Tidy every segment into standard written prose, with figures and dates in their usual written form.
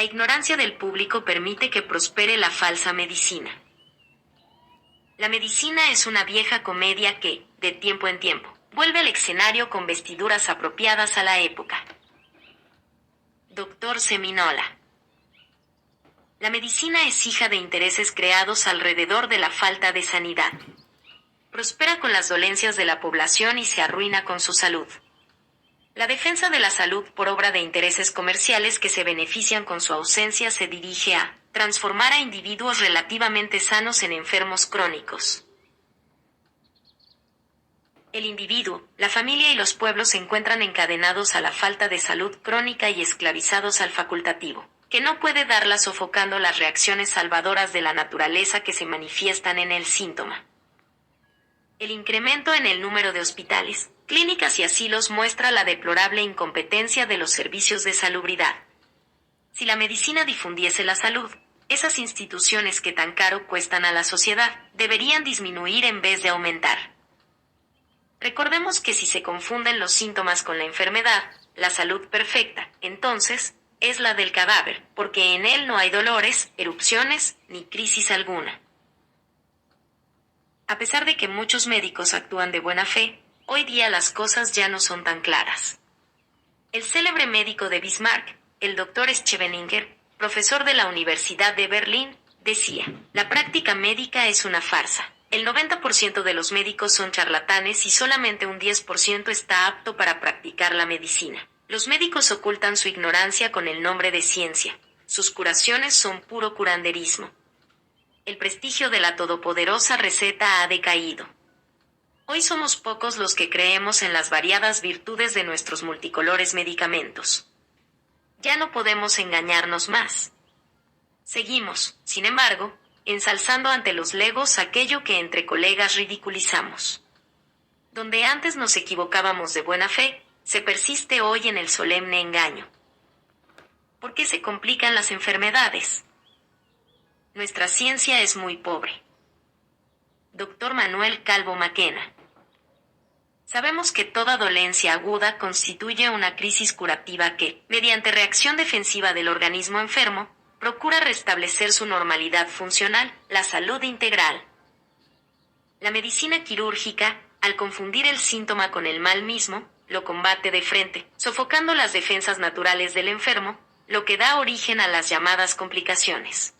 ignorancia del público permite que prospere la falsa medicina. La medicina es una vieja comedia que, de tiempo en tiempo, vuelve al escenario con vestiduras apropiadas a la época. Doctor Seminola. La medicina es hija de intereses creados alrededor de la falta de sanidad. Prospera con las dolencias de la población y se arruina con su salud. La defensa de la salud por obra de intereses comerciales que se benefician con su ausencia se dirige a transformar a individuos relativamente sanos en enfermos crónicos. El individuo, la familia y los pueblos se encuentran encadenados a la falta de salud crónica y esclavizados al facultativo, que no puede darla sofocando las reacciones salvadoras de la naturaleza que se manifiestan en el síntoma. El incremento en el número de hospitales, clínicas y asilos muestra la deplorable incompetencia de los servicios de salubridad. Si la medicina difundiese la salud, esas instituciones que tan caro cuestan a la sociedad, deberían disminuir en vez de aumentar. Recordemos que si se confunden los síntomas con la enfermedad, la salud perfecta, entonces, es la del cadáver, porque en él no hay dolores, erupciones, ni crisis alguna. A pesar de que muchos médicos actúan de buena fe, hoy día las cosas ya no son tan claras. El célebre médico de Bismarck, el Dr. Scheveninger, profesor de la Universidad de Berlín, decía: la práctica médica es una farsa. El 90% de los médicos son charlatanes y solamente un 10% está apto para practicar la medicina. Los médicos ocultan su ignorancia con el nombre de ciencia. Sus curaciones son puro curanderismo. El prestigio de la todopoderosa receta ha decaído. Hoy somos pocos los que creemos en las variadas virtudes de nuestros multicolores medicamentos. Ya no podemos engañarnos más. Seguimos, sin embargo, ensalzando ante los legos aquello que entre colegas ridiculizamos. Donde antes nos equivocábamos de buena fe, se persiste hoy en el solemne engaño. ¿Por qué se complican las enfermedades? Nuestra ciencia es muy pobre. Dr. Manuel Calvo Maquena. Sabemos que toda dolencia aguda constituye una crisis curativa que, mediante reacción defensiva del organismo enfermo, procura restablecer su normalidad funcional, la salud integral. La medicina quirúrgica, al confundir el síntoma con el mal mismo, lo combate de frente, sofocando las defensas naturales del enfermo, lo que da origen a las llamadas complicaciones.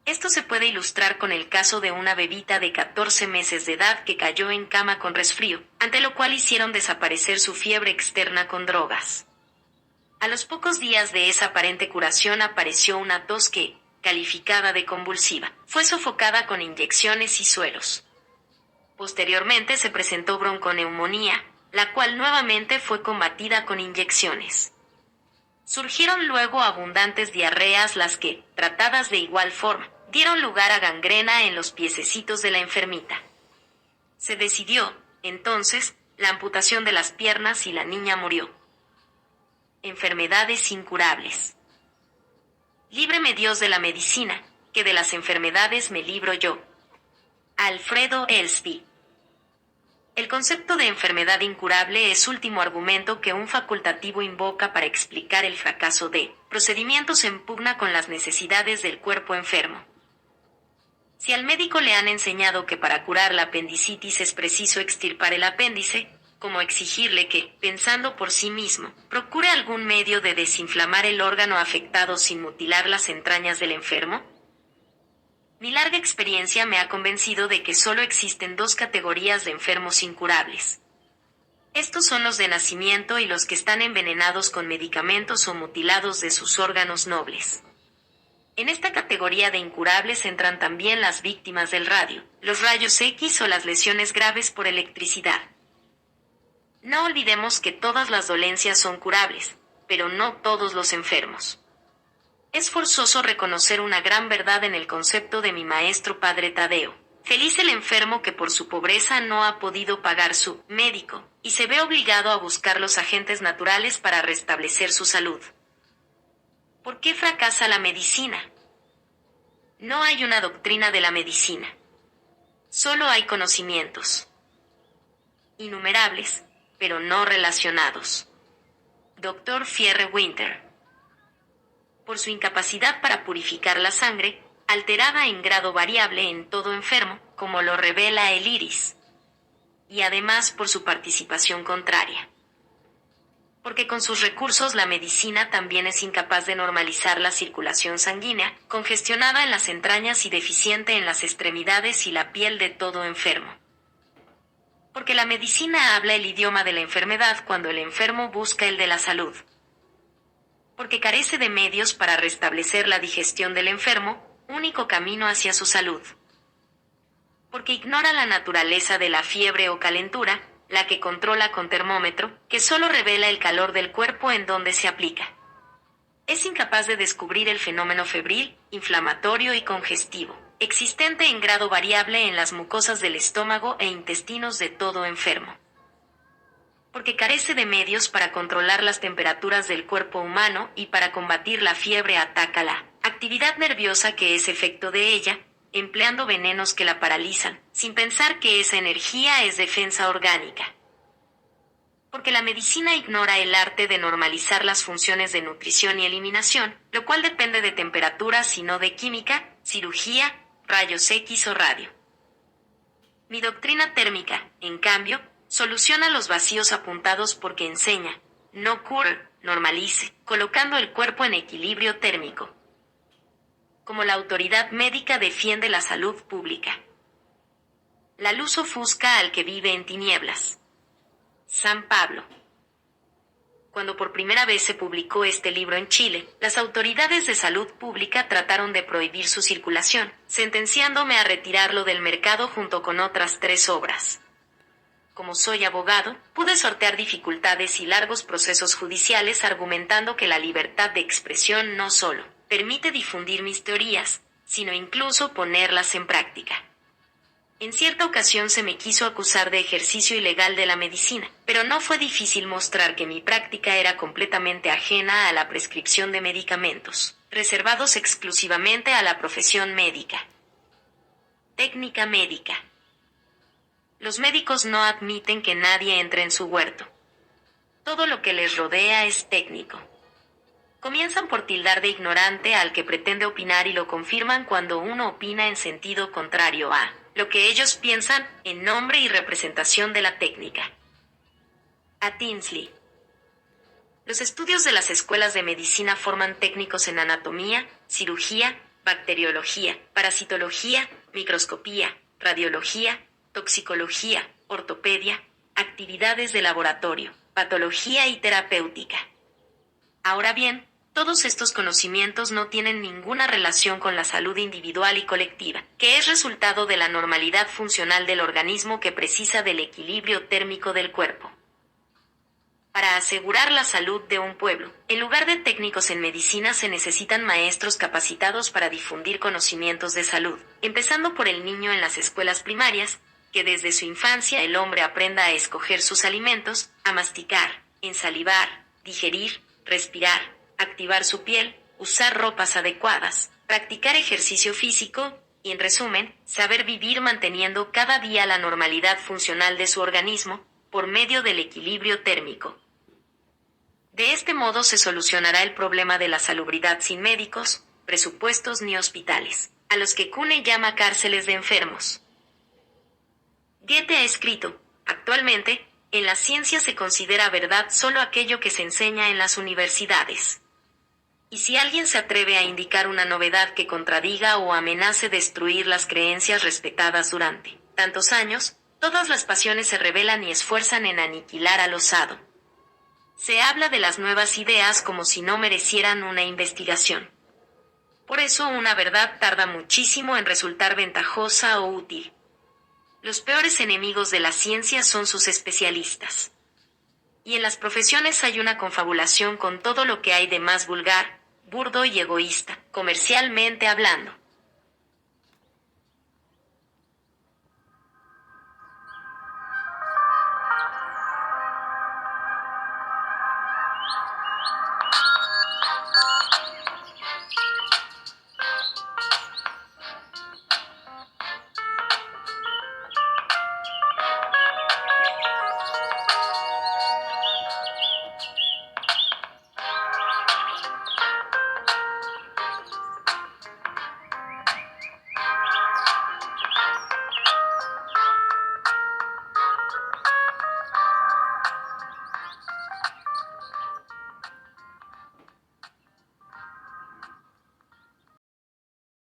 Esto se puede ilustrar con el caso de una bebita de 14 meses de edad que cayó en cama con resfrío, ante lo cual hicieron desaparecer su fiebre externa con drogas. A los pocos días de esa aparente curación apareció una tos que, calificada de convulsiva, fue sofocada con inyecciones y sueros. Posteriormente se presentó bronconeumonía, la cual nuevamente fue combatida con inyecciones. Surgieron luego abundantes diarreas las que, tratadas de igual forma, dieron lugar a gangrena en los piececitos de la enfermita. Se decidió, entonces, la amputación de las piernas y la niña murió. Enfermedades incurables. Líbreme Dios de la medicina, que de las enfermedades me libro yo. Alfredo Elsby. El concepto de enfermedad incurable es último argumento que un facultativo invoca para explicar el fracaso de procedimientos en pugna con las necesidades del cuerpo enfermo. Si al médico le han enseñado que para curar la apendicitis es preciso extirpar el apéndice, ¿cómo exigirle que, pensando por sí mismo, procure algún medio de desinflamar el órgano afectado sin mutilar las entrañas del enfermo? Mi larga experiencia me ha convencido de que solo existen dos categorías de enfermos incurables. Estos son los de nacimiento y los que están envenenados con medicamentos o mutilados de sus órganos nobles. En esta categoría de incurables entran también las víctimas del radio, los rayos X o las lesiones graves por electricidad. No olvidemos que todas las dolencias son curables, pero no todos los enfermos. Es forzoso reconocer una gran verdad en el concepto de mi maestro padre Tadeo. Feliz el enfermo que por su pobreza no ha podido pagar su médico, y se ve obligado a buscar los agentes naturales para restablecer su salud. ¿Por qué fracasa la medicina? No hay una doctrina de la medicina. Solo hay conocimientos. Innumerables, pero no relacionados. Dr. Fierre Winter. por su incapacidad para purificar la sangre, alterada en grado variable en todo enfermo, como lo revela el iris, y además por su participación contraria. Porque con sus recursos la medicina también es incapaz de normalizar la circulación sanguínea, congestionada en las entrañas y deficiente en las extremidades y la piel de todo enfermo. Porque la medicina habla el idioma de la enfermedad cuando el enfermo busca el de la salud. Porque carece de medios para restablecer la digestión del enfermo, único camino hacia su salud. Porque ignora la naturaleza de la fiebre o calentura, la que controla con termómetro, que solo revela el calor del cuerpo en donde se aplica. Es incapaz de descubrir el fenómeno febril, inflamatorio y congestivo, existente en grado variable en las mucosas del estómago e intestinos de todo enfermo. Porque carece de medios para controlar las temperaturas del cuerpo humano y para combatir la fiebre ataca la actividad nerviosa que es efecto de ella, empleando venenos que la paralizan, sin pensar que esa energía es defensa orgánica. Porque la medicina ignora el arte de normalizar las funciones de nutrición y eliminación, lo cual depende de temperaturas y no de química, cirugía, rayos X o radio. Mi doctrina térmica, en cambio, soluciona los vacíos apuntados porque enseña, no cure, normalice, colocando el cuerpo en equilibrio térmico. Como la autoridad médica defiende la salud pública. La luz ofusca al que vive en tinieblas. San Pablo. Cuando por primera vez se publicó este libro en Chile, las autoridades de salud pública trataron de prohibir su circulación, sentenciándome a retirarlo del mercado junto con otras 3 obras. Como soy abogado, pude sortear dificultades y largos procesos judiciales argumentando que la libertad de expresión no solo permite difundir mis teorías, sino incluso ponerlas en práctica. En cierta ocasión se me quiso acusar de ejercicio ilegal de la medicina, pero no fue difícil mostrar que mi práctica era completamente ajena a la prescripción de medicamentos, reservados exclusivamente a la profesión médica. Técnica médica. Los médicos no admiten que nadie entre en su huerto. Todo lo que les rodea es técnico. Comienzan por tildar de ignorante al que pretende opinar y lo confirman cuando uno opina en sentido contrario a lo que ellos piensan en nombre y representación de la técnica. A Tinsley. Los estudios de las escuelas de medicina forman técnicos en anatomía, cirugía, bacteriología, parasitología, microscopía, radiología, toxicología, ortopedia, actividades de laboratorio, patología y terapéutica. Ahora bien, todos estos conocimientos no tienen ninguna relación con la salud individual y colectiva, que es resultado de la normalidad funcional del organismo que precisa del equilibrio térmico del cuerpo. Para asegurar la salud de un pueblo, en lugar de técnicos en medicina se necesitan maestros capacitados para difundir conocimientos de salud, empezando por el niño en las escuelas primarias, que desde su infancia el hombre aprenda a escoger sus alimentos, a masticar, ensalivar, digerir, respirar, activar su piel, usar ropas adecuadas, practicar ejercicio físico y, en resumen, saber vivir manteniendo cada día la normalidad funcional de su organismo por medio del equilibrio térmico. De este modo se solucionará el problema de la salubridad sin médicos, presupuestos ni hospitales, a los que Kuhne llama cárceles de enfermos. Goethe ha escrito, actualmente, en la ciencia se considera verdad solo aquello que se enseña en las universidades. Y si alguien se atreve a indicar una novedad que contradiga o amenace destruir las creencias respetadas durante tantos años, todas las pasiones se rebelan y esfuerzan en aniquilar al osado. Se habla de las nuevas ideas como si no merecieran una investigación. Por eso una verdad tarda muchísimo en resultar ventajosa o útil. Los peores enemigos de la ciencia son sus especialistas. Y en las profesiones hay una confabulación con todo lo que hay de más vulgar, burdo y egoísta, comercialmente hablando.